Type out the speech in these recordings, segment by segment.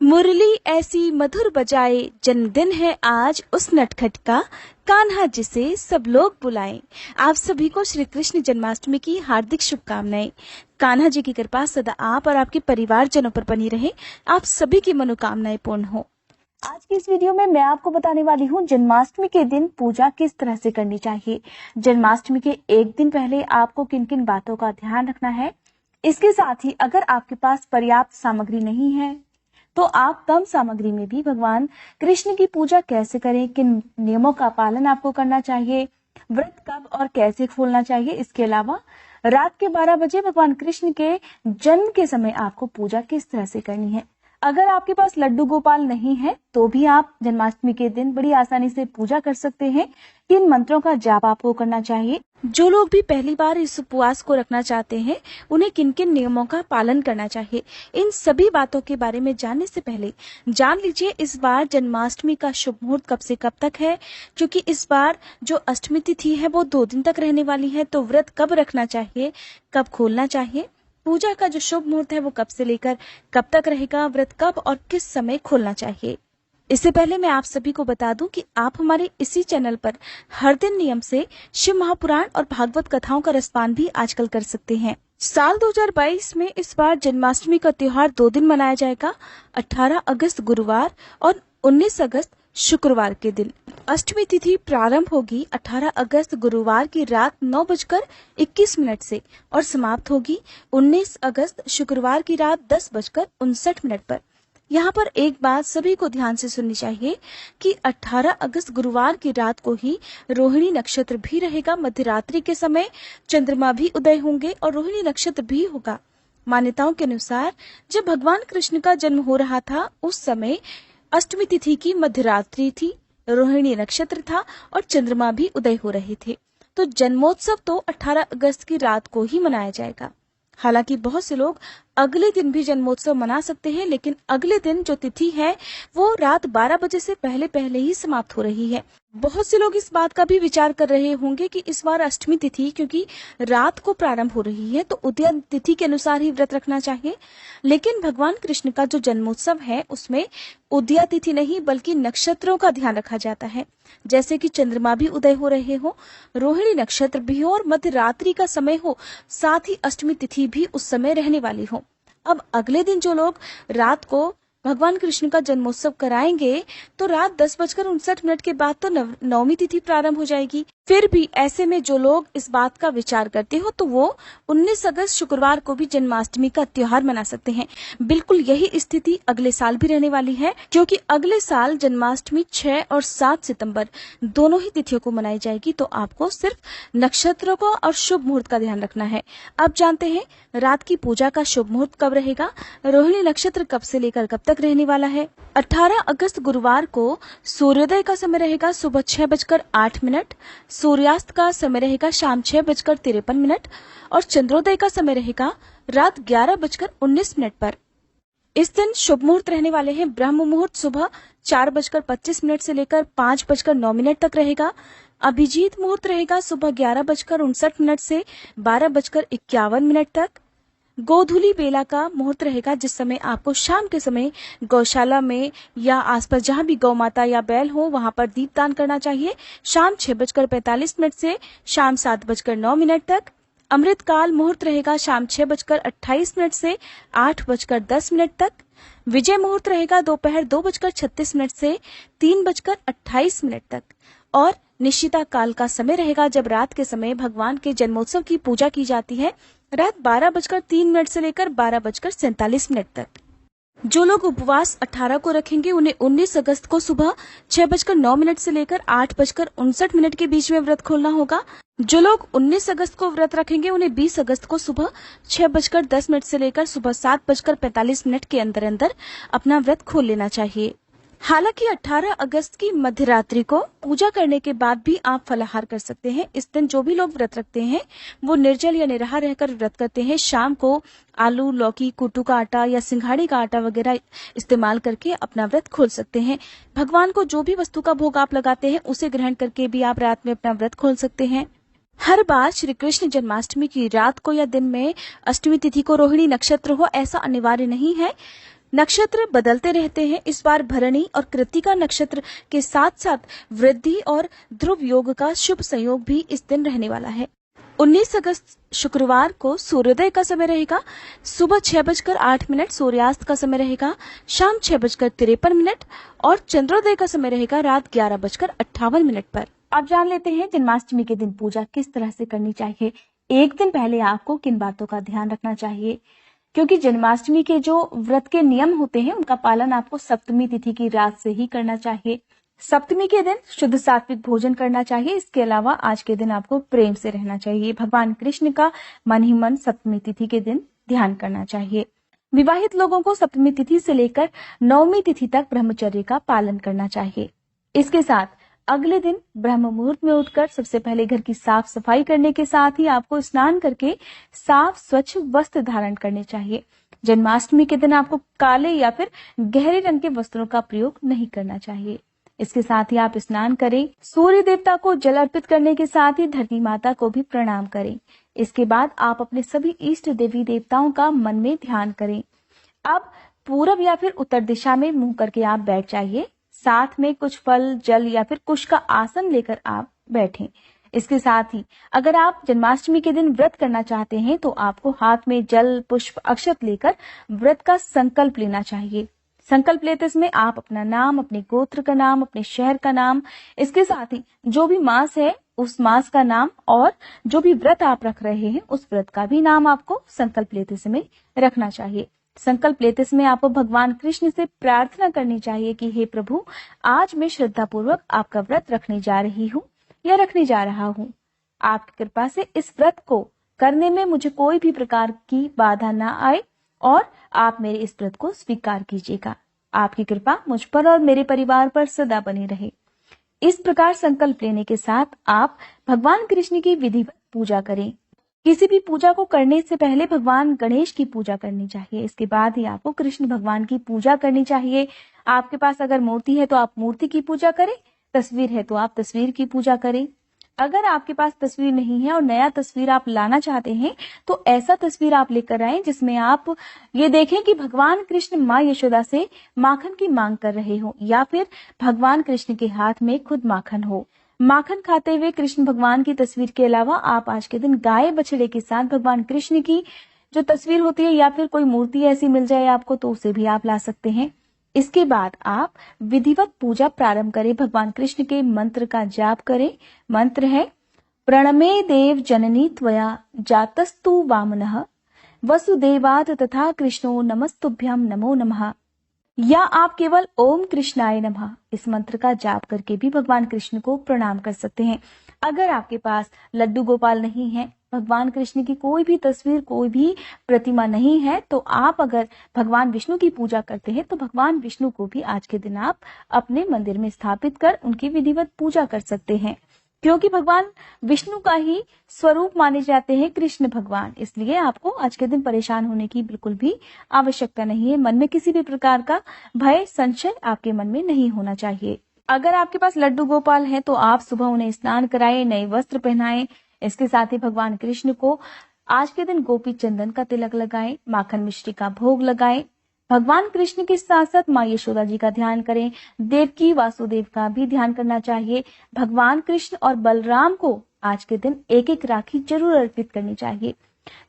मुरली ऐसी मधुर बजाए, जन्मदिन है आज उस नटखट का, कान्हा जिसे सब लोग बुलाएं। आप सभी को श्री कृष्ण जन्माष्टमी की हार्दिक शुभकामनाएं। कान्हा जी की कृपा सदा आप और आपके परिवारजनों पर बनी रहे। आप सभी की मनोकामनाएं पूर्ण हो। आज की इस वीडियो में मैं आपको बताने वाली हूँ जन्माष्टमी के दिन पूजा किस तरह से करनी चाहिए। जन्माष्टमी के एक दिन पहले आपको किन किन बातों का ध्यान रखना है। इसके साथ ही अगर आपके पास पर्याप्त सामग्री नहीं है तो आप कम सामग्री में भी भगवान कृष्ण की पूजा कैसे करें, किन नियमों का पालन आपको करना चाहिए, व्रत कब और कैसे खोलना चाहिए। इसके अलावा रात के 12 बजे भगवान कृष्ण के जन्म के समय आपको पूजा किस तरह से करनी है। अगर आपके पास लड्डू गोपाल नहीं है तो भी आप जन्माष्टमी के दिन बड़ी आसानी से पूजा कर सकते हैं। किन मंत्रों का जाप आपको करना चाहिए। जो लोग भी पहली बार इस उपवास को रखना चाहते हैं उन्हें किन किन नियमों का पालन करना चाहिए। इन सभी बातों के बारे में जानने से पहले जान लीजिए इस बार जन्माष्टमी का शुभ मुहूर्त कब से कब तक है। क्योंकि इस बार जो अष्टमी तिथि है वो 2 दिन तक रहने वाली है, तो व्रत कब रखना चाहिए, कब खोलना चाहिए, पूजा का जो शुभ मुहूर्त है वो कब से लेकर कब तक रहेगा, व्रत कब और किस समय खोलना चाहिए। इससे पहले मैं आप सभी को बता दूं कि आप हमारे इसी चैनल पर हर दिन नियम से शिव महापुराण और भागवत कथाओं का रसपान भी आजकल कर सकते हैं। साल 2022 में इस बार जन्माष्टमी का त्योहार 2 दिन मनाया जाएगा, 18 अगस्त गुरुवार और 19 अगस्त शुक्रवार के दिन। अष्टमी तिथि प्रारंभ होगी 18 अगस्त गुरुवार की रात 9:21 से और समाप्त होगी 19 अगस्त शुक्रवार की रात 10:59 पर। यहाँ पर एक बात सभी को ध्यान से सुननी चाहिए कि 18 अगस्त गुरुवार की रात को ही रोहिणी नक्षत्र भी रहेगा। मध्यरात्रि के समय चंद्रमा भी उदय होंगे और रोहिणी नक्षत्र भी होगा। मान्यताओं के अनुसार जब भगवान कृष्ण का जन्म हो रहा था उस समय अष्टमी तिथि की मध्यरात्रि थी, रोहिणी नक्षत्र था और चंद्रमा भी उदय हो रहे थे। तो जन्मोत्सव तो 18 अगस्त की रात को ही मनाया जाएगा। हालांकि बहुत से लोग अगले दिन भी जन्मोत्सव मना सकते हैं, लेकिन अगले दिन जो तिथि है वो रात 12 बजे से पहले पहले ही समाप्त हो रही है। बहुत से लोग इस बात का भी विचार कर रहे होंगे कि इस बार अष्टमी तिथि क्योंकि रात को प्रारंभ हो रही है तो उदय तिथि के अनुसार ही व्रत रखना चाहिए। लेकिन भगवान कृष्ण का जो जन्मोत्सव है उसमें उदय तिथि नहीं बल्कि नक्षत्रों का ध्यान रखा जाता है। जैसे कि चंद्रमा भी उदय हो रहे हो, रोहिणी नक्षत्र भी हो और मध्य रात्रि का समय हो, साथ ही अष्टमी तिथि भी उस समय रहने वाली हो। अब अगले दिन जो लोग रात को भगवान कृष्ण का जन्मोत्सव कराएंगे तो रात 10:59 के बाद तो नवमी तिथि प्रारंभ हो जाएगी। फिर भी ऐसे में जो लोग इस बात का विचार करते हो तो वो 19 अगस्त शुक्रवार को भी जन्माष्टमी का त्योहार मना सकते हैं। बिल्कुल यही स्थिति अगले साल भी रहने वाली है, क्योंकि अगले साल जन्माष्टमी 6 और 7 सितंबर दोनों ही तिथियों को मनाई जाएगी। तो आपको सिर्फ नक्षत्रों को और शुभ मुहूर्त का ध्यान रखना है। अब जानते हैं रात की पूजा का शुभ मुहूर्त कब रहेगा, रोहिणी नक्षत्र कब से लेकर कब तक रहने वाला है। 18 अगस्त गुरुवार को सूर्योदय का समय रहेगा सुबह 6:08, सूर्यास्त का समय रहेगा शाम 6:53 और चंद्रोदय का समय रहेगा रात 11:19 पर। इस दिन शुभ मुहूर्त रहने वाले हैं ब्रह्म मुहूर्त सुबह 4:25 से लेकर 5:09 तक रहेगा। अभिजीत मुहूर्त रहेगा सुबह 11:59 से 12:51 तक। गोधूली बेला का मुहूर्त रहेगा जिस समय आपको शाम के समय गौशाला में या आसपास जहां भी गौ माता या बैल हो वहां पर दीपदान करना चाहिए, शाम 6:45 से शाम 7:09 तक। अमृतकाल मुहूर्त रहेगा शाम 6:28 से 8:10 तक। विजय मुहूर्त रहेगा दोपहर 2:36 से 3:28 तक और निशिता काल का समय रहेगा जब रात के समय भगवान के जन्मोत्सव की पूजा की जाती है, रात 12:03 से लेकर 12:47 तक। जो लोग उपवास 18 को रखेंगे उन्हें 19 अगस्त को सुबह 6:09 से लेकर 8:59 के बीच में व्रत खोलना होगा। जो लोग 19 अगस्त को व्रत रखेंगे उन्हें 20 अगस्त को सुबह 6:10 से लेकर सुबह 7:45 के अंदर अंदर अपना व्रत खोल लेना चाहिए। हालांकि 18 अगस्त की मध्यरात्रि को पूजा करने के बाद भी आप फलाहार कर सकते हैं। इस दिन जो भी लोग व्रत रखते हैं वो निर्जल या निराहार रहकर व्रत करते हैं। शाम को आलू, लौकी, कुट्टू का आटा या सिंघाड़े का आटा वगैरह इस्तेमाल करके अपना व्रत खोल सकते हैं। भगवान को जो भी वस्तु का भोग आप लगाते हैं उसे ग्रहण करके भी आप रात में अपना व्रत खोल सकते हैं। हर बार श्री कृष्ण जन्माष्टमी की रात को या दिन में अष्टमी तिथि को रोहिणी नक्षत्र हो ऐसा अनिवार्य नहीं है। नक्षत्र बदलते रहते हैं। इस बार भरणी और कृत्तिका नक्षत्र के साथ साथ वृद्धि और ध्रुव योग का शुभ संयोग भी इस दिन रहने वाला है। 19 अगस्त शुक्रवार को सूर्योदय का समय रहेगा सुबह 6:08, सूर्यास्त का समय रहेगा शाम 6:53 और चंद्रोदय का समय रहेगा रात 11:58 पर। अब जान लेते हैं जन्माष्टमी के दिन पूजा किस तरह से करनी चाहिए। एक दिन पहले आपको किन बातों का ध्यान रखना चाहिए, क्योंकि जन्माष्टमी के जो व्रत के नियम होते हैं उनका पालन आपको सप्तमी तिथि की रात से ही करना चाहिए। सप्तमी के दिन शुद्ध सात्विक भोजन करना चाहिए। इसके अलावा आज के दिन आपको प्रेम से रहना चाहिए। भगवान कृष्ण का मन ही मन सप्तमी तिथि के दिन ध्यान करना चाहिए। विवाहित लोगों को सप्तमी तिथि से लेकर नवमी तिथि तक ब्रह्मचर्य का पालन करना चाहिए। इसके साथ अगले दिन ब्रह्म मुहूर्त में उठकर सबसे पहले घर की साफ सफाई करने के साथ ही आपको स्नान करके साफ स्वच्छ वस्त्र धारण करने चाहिए। जन्माष्टमी के दिन आपको काले या फिर गहरे रंग के वस्त्रों का प्रयोग नहीं करना चाहिए। इसके साथ ही आप स्नान करें, सूर्य देवता को जल अर्पित करने के साथ ही धरती माता को भी प्रणाम करें। इसके बाद आप अपने सभी इष्ट देवी देवताओं का मन में ध्यान करें। अब पूरब या फिर उत्तर दिशा में मुंह करके आप बैठ जाइए। साथ में कुछ फल, जल या फिर कुश का आसन लेकर आप बैठें। इसके साथ ही अगर आप जन्माष्टमी के दिन व्रत करना चाहते हैं तो आपको हाथ में जल, पुष्प, अक्षत लेकर व्रत का संकल्प लेना चाहिए। संकल्प लेते समय आप अपना नाम, अपने गोत्र का नाम, अपने शहर का नाम, इसके साथ ही जो भी मास है उस मास का नाम और जो भी व्रत आप रख रहे हैं उस व्रत का भी नाम आपको संकल्प लेते समय रखना चाहिए। संकल्प लेते समय आपको भगवान कृष्ण से प्रार्थना करनी चाहिए कि हे प्रभु, आज मैं श्रद्धा पूर्वक आपका व्रत रखने जा रही हूँ या रखने जा रहा हूँ। आपकी कृपा से इस व्रत को करने में मुझे कोई भी प्रकार की बाधा ना आए और आप मेरे इस व्रत को स्वीकार कीजिएगा। आपकी कृपा मुझ पर और मेरे परिवार पर सदा बनी रहे। इस प्रकार संकल्प लेने के साथ आप भगवान कृष्ण की विधिवत पूजा करें। किसी भी पूजा को करने से पहले भगवान गणेश की पूजा करनी चाहिए। इसके बाद ही आपको कृष्ण भगवान की पूजा करनी चाहिए। आपके पास अगर मूर्ति है तो आप मूर्ति की पूजा करें, तस्वीर है तो आप तस्वीर की पूजा करें। अगर आपके पास तस्वीर नहीं है और नया तस्वीर आप लाना चाहते हैं तो ऐसा तस्वीर आप लेकर आए जिसमें आप ये देखें कि भगवान कृष्ण माँ यशोदा से माखन की मांग कर रहे हो या फिर भगवान कृष्ण के हाथ में खुद माखन हो। माखन खाते हुए कृष्ण भगवान की तस्वीर के अलावा आप आज के दिन गाय बछड़े के साथ भगवान कृष्ण की जो तस्वीर होती है या फिर कोई मूर्ति ऐसी मिल जाए आपको तो उसे भी आप ला सकते हैं। इसके बाद आप विधिवत पूजा प्रारंभ करें। भगवान कृष्ण के मंत्र का जाप करें। मंत्र है प्रणमे देव जननी त्वया जातस्तु वामनः वसुदेवाद तथा कृष्णो नमस्तुभ्यम नमो नमः। या आप केवल ओम कृष्णाय नमः इस मंत्र का जाप करके भी भगवान कृष्ण को प्रणाम कर सकते हैं। अगर आपके पास लड्डू गोपाल नहीं है, भगवान कृष्ण की कोई भी तस्वीर, कोई भी प्रतिमा नहीं है, तो आप अगर भगवान विष्णु की पूजा करते हैं तो भगवान विष्णु को भी आज के दिन आप अपने मंदिर में स्थापित कर उनकी विधिवत पूजा कर सकते हैं, क्योंकि भगवान विष्णु का ही स्वरूप माने जाते हैं कृष्ण भगवान। इसलिए आपको आज के दिन परेशान होने की बिल्कुल भी आवश्यकता नहीं है। मन में किसी भी प्रकार का भय, संशय आपके मन में नहीं होना चाहिए। अगर आपके पास लड्डू गोपाल है तो आप सुबह उन्हें स्नान कराएं, नए वस्त्र पहनाएं। इसके साथ ही भगवान कृष्ण को आज के दिन गोपी चंदन का तिलक लगाएं, माखन मिश्री का भोग लगाएं। भगवान कृष्ण के साथ साथ माँ यशोदा जी का ध्यान करें। देवकी वासुदेव का भी ध्यान करना चाहिए। भगवान कृष्ण और बलराम को आज के दिन एक एक राखी जरूर अर्पित करनी चाहिए।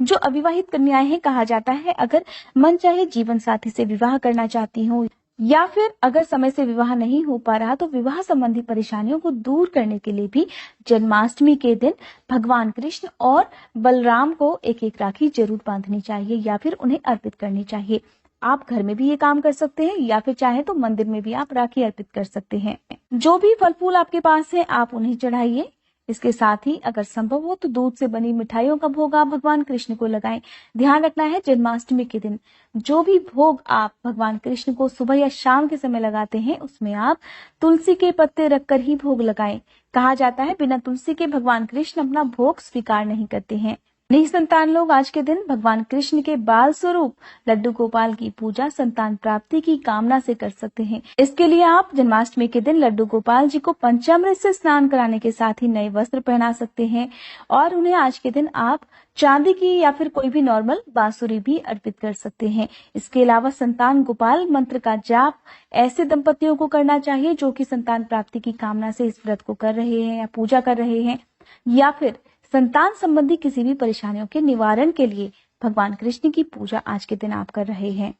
जो अविवाहित कन्याएं हैं, कहा जाता है अगर मन चाहे जीवन साथी से विवाह करना चाहती हो या फिर अगर समय से विवाह नहीं हो पा रहा तो विवाह संबंधी परेशानियों को दूर करने के लिए भी जन्माष्टमी के दिन भगवान कृष्ण और बलराम को एक एक राखी जरूर बांधनी चाहिए या फिर उन्हें अर्पित करनी चाहिए। आप घर में भी ये काम कर सकते हैं या फिर चाहे तो मंदिर में भी आप राखी अर्पित कर सकते हैं। जो भी फल फूल आपके पास है आप उन्हें चढ़ाइए। इसके साथ ही अगर संभव हो तो दूध से बनी मिठाइयों का भोग आप भगवान कृष्ण को लगाएं। ध्यान रखना है जन्माष्टमी के दिन जो भी भोग आप भगवान कृष्ण को सुबह या शाम के समय लगाते हैं उसमें आप तुलसी के पत्ते रखकर ही भोग लगाएं। कहा जाता है बिना तुलसी के भगवान कृष्ण अपना भोग स्वीकार नहीं करते हैं। निसंतान लोग आज के दिन भगवान कृष्ण के बाल स्वरूप लड्डू गोपाल की पूजा संतान प्राप्ति की कामना से कर सकते हैं। इसके लिए आप जन्माष्टमी के दिन लड्डू गोपाल जी को पंचामृत से स्नान कराने के साथ ही नए वस्त्र पहना सकते हैं और उन्हें आज के दिन आप चांदी की या फिर कोई भी नॉर्मल बांसुरी भी अर्पित कर सकते हैं। इसके अलावा संतान गोपाल मंत्र का जाप ऐसे दंपतियों को करना चाहिए जो कि संतान प्राप्ति की कामना से इस व्रत को कर रहे हैं या पूजा कर रहे हैं, या फिर संतान संबंधी किसी भी परेशानियों के निवारण के लिए भगवान कृष्ण की पूजा आज के दिन आप कर रहे हैं।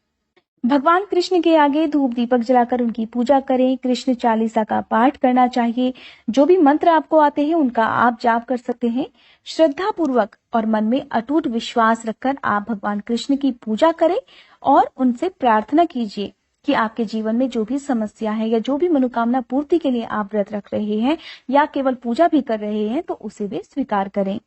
भगवान कृष्ण के आगे धूप दीपक जलाकर उनकी पूजा करें। कृष्ण चालीसा का पाठ करना चाहिए। जो भी मंत्र आपको आते हैं उनका आप जाप कर सकते हैं। श्रद्धा पूर्वक और मन में अटूट विश्वास रखकर आप भगवान कृष्ण की पूजा करें और उनसे प्रार्थना कीजिए कि आपके जीवन में जो भी समस्या है या जो भी मनोकामना पूर्ति के लिए आप व्रत रख रहे हैं या केवल पूजा भी कर रहे हैं तो उसे वे स्वीकार करें।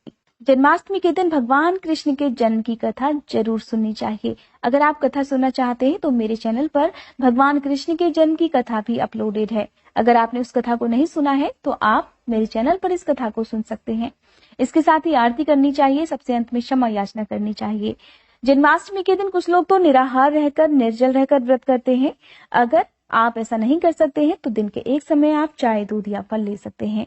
जन्माष्टमी के दिन भगवान कृष्ण के जन्म की कथा जरूर सुननी चाहिए। अगर आप कथा सुनना चाहते हैं तो मेरे चैनल पर भगवान कृष्ण के जन्म की कथा भी अपलोडेड है। अगर आपने उस कथा को नहीं सुना है तो आप मेरे चैनल पर इस कथा को सुन सकते हैं। इसके साथ ही आरती करनी चाहिए। सबसे अंत में क्षमा याचना करनी चाहिए। जन्माष्टमी के दिन कुछ लोग तो निराहार रहकर निर्जल रहकर व्रत करते हैं। अगर आप ऐसा नहीं कर सकते हैं तो दिन के एक समय आप चाय दूध या फल ले सकते हैं।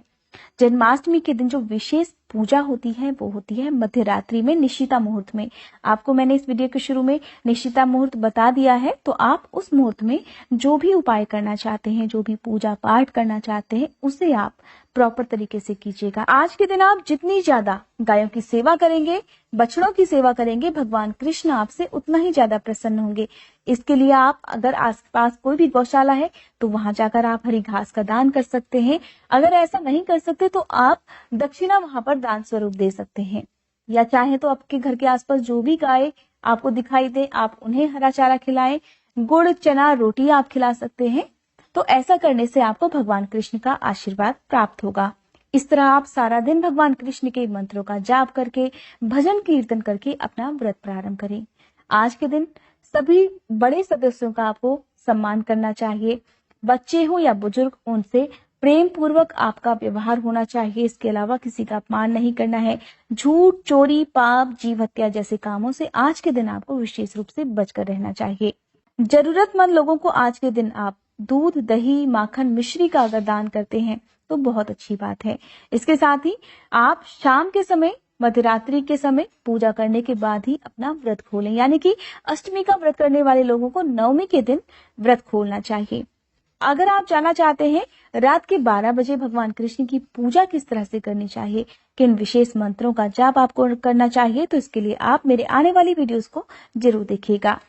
जन्माष्टमी के दिन जो विशेष पूजा होती है वो होती है मध्य रात्रि में निशिता मुहूर्त में। आपको मैंने इस वीडियो के शुरू में निशिता मुहूर्त बता दिया है, तो आप उस मुहूर्त में जो भी उपाय करना चाहते हैं, जो भी पूजा पाठ करना चाहते हैं, उसे आप प्रॉपर तरीके से कीजिएगा। आज के दिन आप जितनी ज्यादा गायों की सेवा करेंगे, बछड़ों की सेवा करेंगे, भगवान कृष्ण आपसे उतना ही ज्यादा प्रसन्न होंगे। इसके लिए आप अगर आसपास कोई भी गौशाला है तो वहां जाकर आप हरी घास का दान कर सकते हैं। अगर ऐसा नहीं कर सकते तो आप दक्षिणा वहां पर दान स्वरूप दे सकते हैं, या चाहे तो आपके घर के आसपास जो भी गाय आपको दिखाई दे आप उन्हें हरा चारा खिलाएं। गुड़ चना रोटी आप खिला सकते हैं। तो ऐसा करने से आपको भगवान कृष्ण का आशीर्वाद प्राप्त होगा। इस तरह आप सारा दिन भगवान कृष्ण के मंत्रों का जाप करके भजन कीर्तन करके अपना व्रत प्रारंभ करें। आज के दिन सभी बड़े सदस्यों का आपको सम्मान करना चाहिए। बच्चे हो या बुजुर्ग, उनसे प्रेम पूर्वक आपका व्यवहार होना चाहिए। इसके अलावा किसी का अपमान नहीं करना है। झूठ, चोरी, पाप, जीव हत्या जैसे कामों से आज के दिन आपको विशेष रूप से बचकर रहना चाहिए। जरूरतमंद लोगों को आज के दिन आप दूध, दही, माखन, मिश्री का अगर दान करते हैं तो बहुत अच्छी बात है। इसके साथ ही आप शाम के समय, मध्यरात्रि के समय पूजा करने के बाद ही अपना व्रत खोलें। यानी कि अष्टमी का व्रत करने वाले लोगों को नवमी के दिन व्रत खोलना चाहिए। अगर आप जानना चाहते हैं रात के 12 बजे भगवान कृष्ण की पूजा किस तरह से करनी चाहिए, किन विशेष मंत्रों का जाप आपको करना चाहिए, तो इसके लिए आप मेरे आने वाली वीडियोस को जरूर देखिएगा।